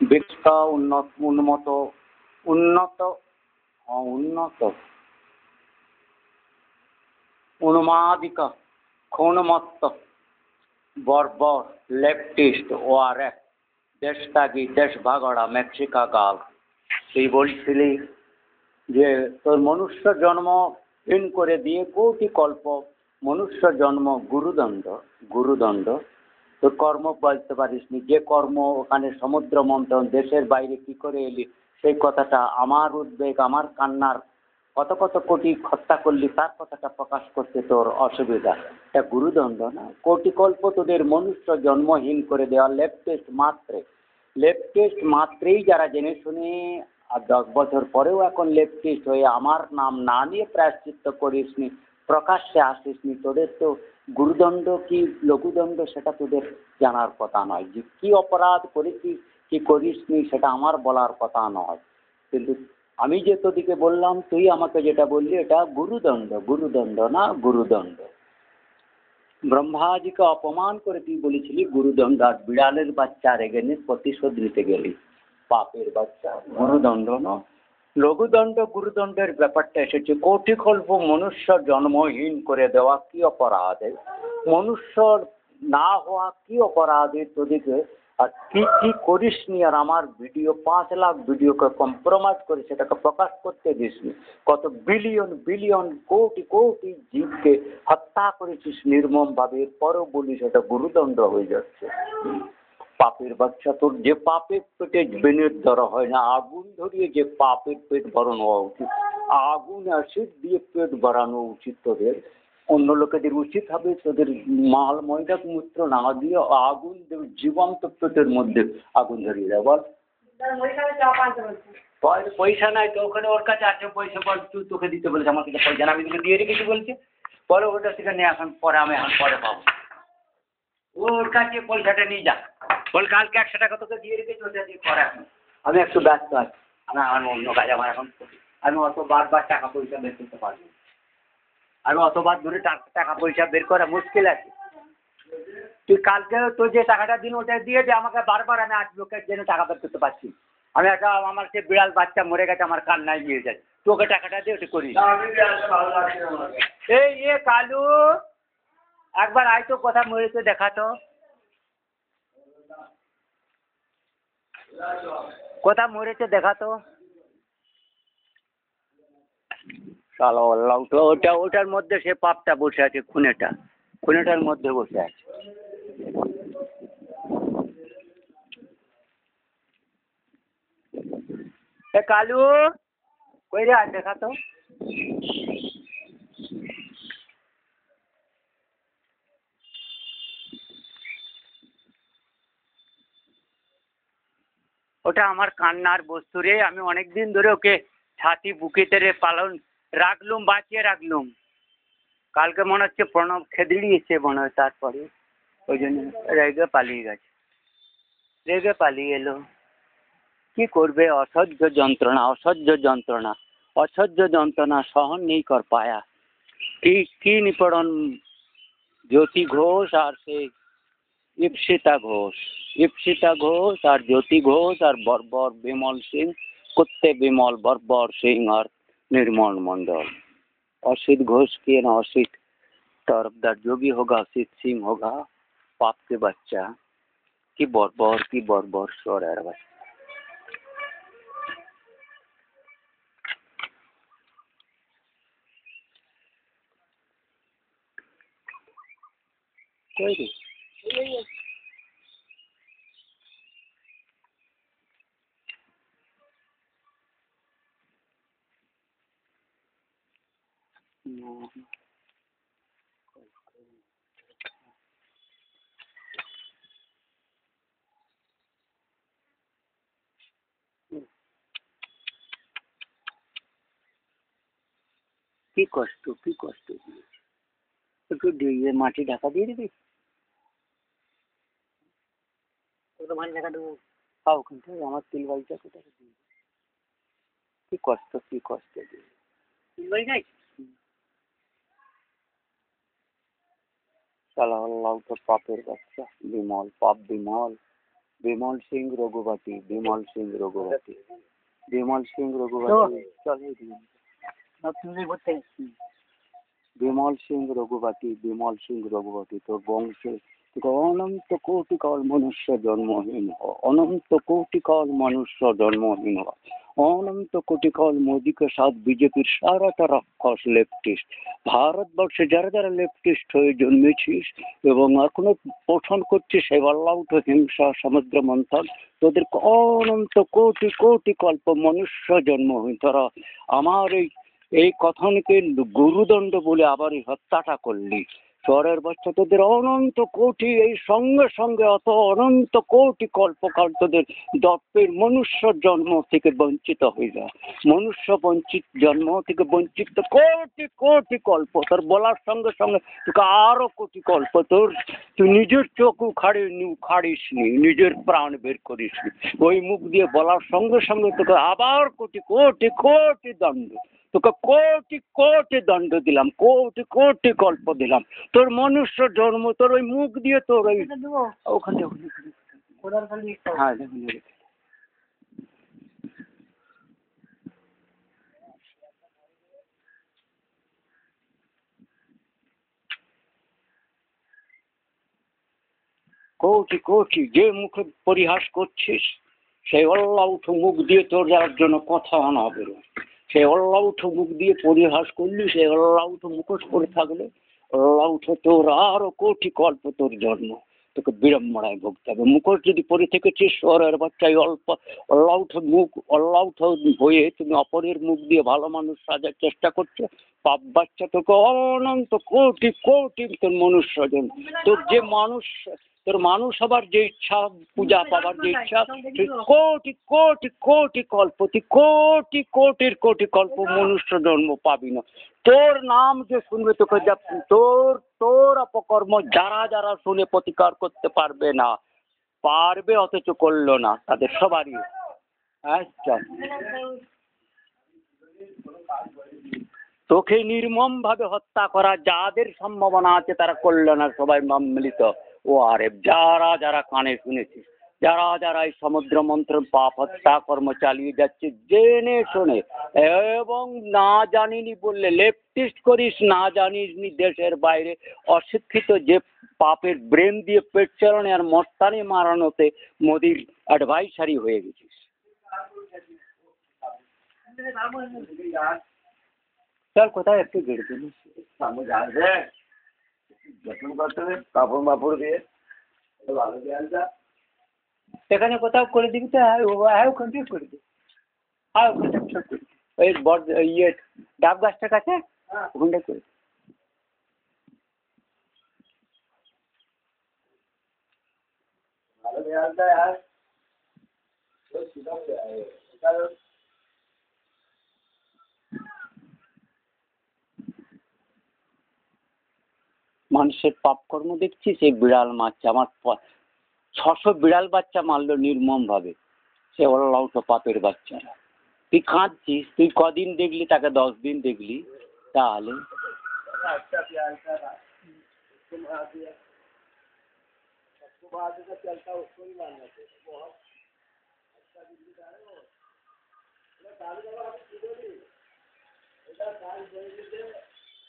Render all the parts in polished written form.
বিকৃত উন্নত উন্নত উন্নত উন্মাদিক খুনমত্ত বর্বর লেফটিস্ট ওয়ারেক দেশত্যাগী দেশভাগড়া মেক্সিকা গাল। তুই বলছিলি যে তোর মনুষ্য জন্ম হীন করে দিয়ে কোটি কল্প মনুষ্য জন্ম গুরুদণ্ড গুরুদণ্ড। তোর কর্ম বলতে পারিসনি, যে কর্ম ওখানে সমুদ্র মন্থন দেশের বাইরে কি করে এলি সেই কথাটা, আমার উদ্বেগ আমার কান্নার কত কত কোটি হত্যা করলি তার কথাটা প্রকাশ করতে তোর অসুবিধা। এটা গুরুদণ্ড না? কোটি কল্প তোদের মনুষ্য জন্মহীন করে দেওয়া লেফটেস্ট মাত্রেই যারা জেনে শুনে আর 10 বছর পরেও এখন লেফটিস্ট হয়ে আমার নাম না নিয়ে প্রায়শ্চিত্ত করিসনি, প্রকাশ্যে আসিসনি, তোদের তো গুরুদণ্ড কি লঘুদণ্ড সেটা তোদের জানার কথা নয়। যে কী অপরাধ করেছিস কি করিসনি সেটা আমার বলার কথা নয়, কিন্তু আমি যে তোদিকে বললাম তুই আমাকে যেটা বললি এটা গুরুদণ্ড না গুরুদণ্ড। ব্রহ্মাজিকে অপমান করে তুই বলেছিলি গুরুদণ্ড, আর বিড়ালের বাচ্চার এগেনে প্রতিশোধ নিতে গেলি, পাপের বাচ্চা। গুরুদণ্ড না লঘুদণ্ড, গুরুদণ্ডের ব্যাপারটা এসেছে কোটি কল্প মনুষ্য জন্মহীন করে দেওয়া কি অপরাধে, মনুষ্য না হওয়া কি অপরাধে তোদিকে, আর কি কি করিসনি। আর আমার ভিডিও 5 লাখ ভিডিওকে কম্প্রোমাইজ করে সেটাকে প্রকাশ করতে দিসনি। কত বিলিয়ন বিলিয়ন কোটি কোটি জীবকে হত্যা করেছিস নির্মমভাবে, পরও বলিস এটা গুরুদণ্ড হয়ে যাচ্ছে। পাপের বাচ্চা, তোর যে পাপের পেটে বেনের ধরা হয় না, আগুন ধরিয়ে যে পাপের পেট ভরানো হওয়া উচিত, আগুন অ্যাসিড দিয়ে পেট ভরানো উচিত তোদের। অন্য লোকেদের উচিত হবে তোদের মাল ময়দা মূত্র না দিয়ে আগুন দেবে, জীবন্ত পেটের মধ্যে আগুন ধরিয়ে দেয়। বল পয়সা নাই তো, ওখানে ওর কাছে আছে পয়সা, বল তুই, তোকে দিতে বলেছে, আমার কাছে পয়সা না, আমি তোকে দিয়ে রেখেছি বলছে। বলো ওটা থেকে নিয়ে এখন পরে, আমি এখন পরে পাবো, ওর কাছে পয়সাটা নিয়ে যা। বল কালকে 100 টাকা তোকে দিয়ে রেখেছি, ওটা দিয়ে কর এখন। আমি একটু ব্যস্ত আছি, আমার অন্য কাজ, আমার এখন আমি অত বারবার টাকা পয়সা বের করতে পারবো, আমি অতবার ধরে টাকা পয়সা বের করা মুশকিল আছে। তুই কালকে তোর যে টাকাটা দিন ওটা দিয়ে দে আমাকে, বারবার আমি 8 লোকের জন্য টাকা বের করতে পারছি। আমি একটা আমার সে বিড়াল বাচ্চা মরে গেছে, আমার কান্নায় নিয়ে যায়, তোকে টাকাটা দিয়ে ওটা করি। এই কালু একবার আয় তো, কথা মরেছে দেখাতো, কোথা মরেছে দেখাতো। শালা আল্লাহ, ওটার মধ্যে সে পাপটা বসে আছে, খুনেটার মধ্যে বসে আছে। এ কালু কই রে, আয় দেখাতো। ওটা আমার কান্নার বস্তু রে, আমি অনেকদিন ধরে ওকে ছাতি বুকেতে রে রাখলুম, বাঁচিয়ে রাখলুম। কালকে মনে হচ্ছে প্রণব খেদিড়িয়েছে মনে হয়, তারপরে ওই জন্য রেগে পালিয়ে গেছে, রেগে পালিয়ে এলো। কি করবে, অসহ্য যন্ত্রণা সহন নেই কর পায়া। কি নিপড়ন জ্যোতি ঘোষ আর সেই ইপ্সিতা ঘোষ আর জ্যোতি ঘোষ আর বর্বর বিমল সিং, কুত্তে বিমল বর্বর সিং আর निर्मल मंडल। असित घोष के न असित तरफदार जोगी होगा, असित सिंह होगा, पाप के बच्चा। की बर्बर स्वर है भाई। कोई नहीं কি কষ্ট একটু দিয়ে মাটি ঢাকা দিয়ে দিবি, মাটি ঢাকা দেবো। খাও কিন্তু আমার তিল বাড়িটা কোথায়, কি কষ্ট তিল বাড়ি নাই। শালা আল্লাহ তো পাপের বাচ্চা, বিমল পাপ বিমল। বিমল সিং রঘুপতি, বিমল সিং রঘুপতি, বিমল সিং রঘুপতি, চলে বিমল সিং রঘুপতি, বিমল সিং রঘুপতি। তো বংশে অনন্ত কোটি কাল মনুষ্য জন্মহীন হ, অনন্ত কোটি কাল মনুষ্য জন্মহীন হ, অনন্ত কোটি কাল মোদীকে সাথ বিজেপির সারাটা রাক্ষস লেফটিস্ট, ভারতবর্ষে যারা যারা লেফটিস্ট হয়ে জন্মেছিস এবং এখনো পোষণ করছিস সেই অল্লাউট হিংসা সমুদ্র মন্থন, তোদের অনন্ত কোটি কোটি কল্প মনুষ্য জন্মহীন। তারা আমার এই কথনকে গুরুদণ্ড বলে আবার এই হত্যাটা করলি। চরের বাচ্চা তোদের অনন্ত কোটি, এই সঙ্গে সঙ্গে অত অনন্ত কোটি কল্পকাল তোদের দপ্পের মনুষ্য জন্ম থেকে বঞ্চিত হয়ে যায়, মনুষ্য বঞ্চিত জন্ম থেকে বঞ্চিত কোটি কোটি কল্প। তোর বলার সঙ্গে সঙ্গে তোকে আরো কোটি কল্প, তুই নিজের চোখ উখাড়িস নি, নিজের প্রাণ বের করিস নি, ওই মুখ দিয়ে বলার সঙ্গে সঙ্গে তোকে আবার কোটি কোটি কোটি দণ্ড, তোকে কোটি কোটি দণ্ড দিলাম, কোটি কোটি কল্প দিলাম। তোর মনুষ্য জন্ম তোর ওই মুখ দিয়ে তোর ওই ওখানে হ্যাঁ কোটি কোটি যে মুখে পরিহাস করছিস সেই অল্লাউঠ মুখ দিয়ে তোর যার জন্য কথা আনা হবে, সেই অল্লাউঠ মুখ দিয়ে পরিহাস করলি, সেই অল্লাউঠ মুখোশ করে থাকলে অল্লাউঠ তোর আরো কোটি কল্প তোর জন্ম, তোকে বিড়ম্বনায় ভুগতে হবে। মুখোশ যদি পরে থেকেছিস শহরের বাচ্চাই অল্প অল্লাউঠ মুখ, অল্লাউঠ হয়ে তুমি অপরের মুখ দিয়ে ভালো মানুষ সাজার চেষ্টা করছো, পাপ বাচ্চা তোকে অনন্ত কোটি কোটি তোর মনুষ্য জন্ম, তোর যে মানুষ, তোর মানুষ হবার যে ইচ্ছা, পূজা পাবার যে ইচ্ছা, তুই কোটি কোটি কোটি কল্প, তুই কোটি কোটির কোটি কল্প মনুষ্য জন্ম পাবি না। তোর নাম যে শুনবে তোকে যা তোর তোর অপকর্ম যারা যারা শুনে প্রতিকার করতে পারবে না, পারবে অথচ করলো না, তাদের সবারই আচ্ছা তোকে নির্মম ভাবে হত্যা করা যাদের সম্ভাবনা আছে তারা করলো না, সবাই মিলিত ও আরে যারা যারা কানে শুনেছিস, যারা যারা এই সমুদ্র মন্ত্রণ পাপ হত্যা কর্ম চালিয়ে যাচ্ছে জেনে শুনে, এবং না জানিনি বললে লেফটিস্ট করিস, না জানিস নি দেশের বাইরে অশিক্ষিত যে পাপের ব্রেন দিয়ে পেট চালানো আর মস্তানি মারানোতে মোদির অ্যাডভাইসারি হয়ে গেছিস। চল কোথায় একটু গেড়ে দিলিস কাপড় মাপড় দিয়ে এখানে কোথাও করে দিবি তো, হ্যাঁ ওখানটাই করে দিবি, হ্যাঁ ওখানটা করে দিবি, ওই বড় ইয়ে ডাব গাছটার কাছে ওখানটাই করে দিবি। মানুষের পাপ কর্ম দেখছি, সেই বিড়াল মারছে, আমার 600 বিড়াল বাচ্চা মারলো নির্মম ভাবে, সে অল্লাউট পাপের বাচ্চারা। তুই কাঁদছিস, তুই কদিন দেখলি তাকে? 10 দিন দেখলি, তাহলে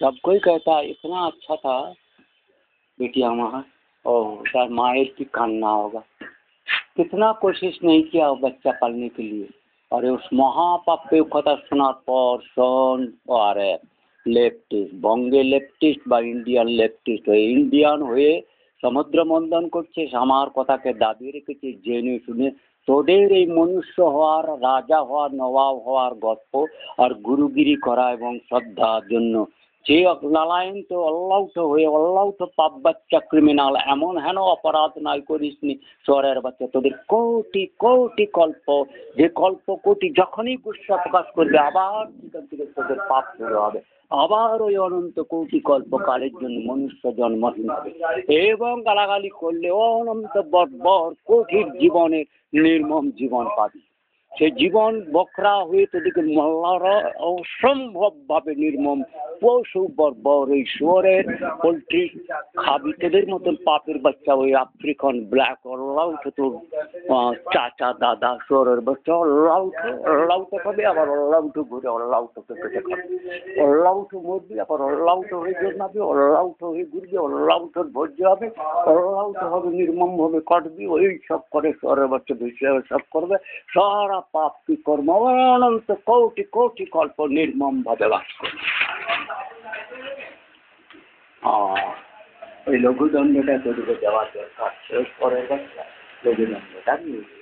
सब कोई कहता है इतना अच्छा था बेटिया वहाँ, और सर मायर की कान्ना होगा, कितना कोशिश नहीं किया बच्चा पालने के लिए, और उस महापापे कथा शोनार पर शोन और लेफ्टिस्ट बंगे लेफ्टिस्ट बा इंडियन लेफ्टिस्ट हয়ে इंडियन হয়ে সমুদ্র মন্থন করছিস, আমার কথাকে দাবিয়ে রেখেছিস জেনে শুনে। তোদের এই মনুষ্য হওয়ার, রাজা হওয়ার, নবাব হওয়ার গল্প আর গুরুগিরি করা এবং শ্রদ্ধার জন্য যে লালায়ন্ত অল্লাউট হয়ে অল্লাউট পাপ বাচ্চা ক্রিমিনাল, এমন হেন অপরাধ নাই করিসনি চরের বাচ্চা। তোদের কোটি কোটি কল্প, যে কল্প কোটি যখনই গুসা প্রকাশ করবে আবার সেখান থেকে তোদের পাপ শুরু হবে, আবার ওই অনন্ত কোটি কল্পকালের জন্য মনুষ্য জন্মহীন হবে, এবং গালাগালি করলে অনন্ত বর্বর কোটির জীবনের নির্মম জীবন পাবি। সে জীবন বকরা হয়ে তোদেরকে মল্লারা অসম্ভবভাবে নির্মম পশু বর্বর এই শুয়োরের পোলট্রি খাবি তোদের মতন পাপের বাচ্চা ওই আফ্রিকান ব্ল্যাক অল্লাউট তোর চাচা দাদা শুয়োরের বাচ্চা অল্লাউট খাবে আবার অল্লাউট ঘুরে অল্লাউটকে পেটে খাবে অল্লাউট মরবি আবার অল্লাউট হয়ে জন্মাবি অল্লাউট হয়ে ঘুরবি অল্লাউটের ভোজ্য হবে অল্লাউট হবে নির্মম ভাবে কাটবি ওই সব করে শুয়োরের বাচ্চা বেশি সব করবে সারা পাপ কি কর্ম অনন্ত কোটি কোটি কল্প নির্মম ভাবে বাস করবে ওই লঘুদণ্ডটা তোদেরকে দেওয়া দরকার শেষ করে লঘুদণ্ডটা নিয়ে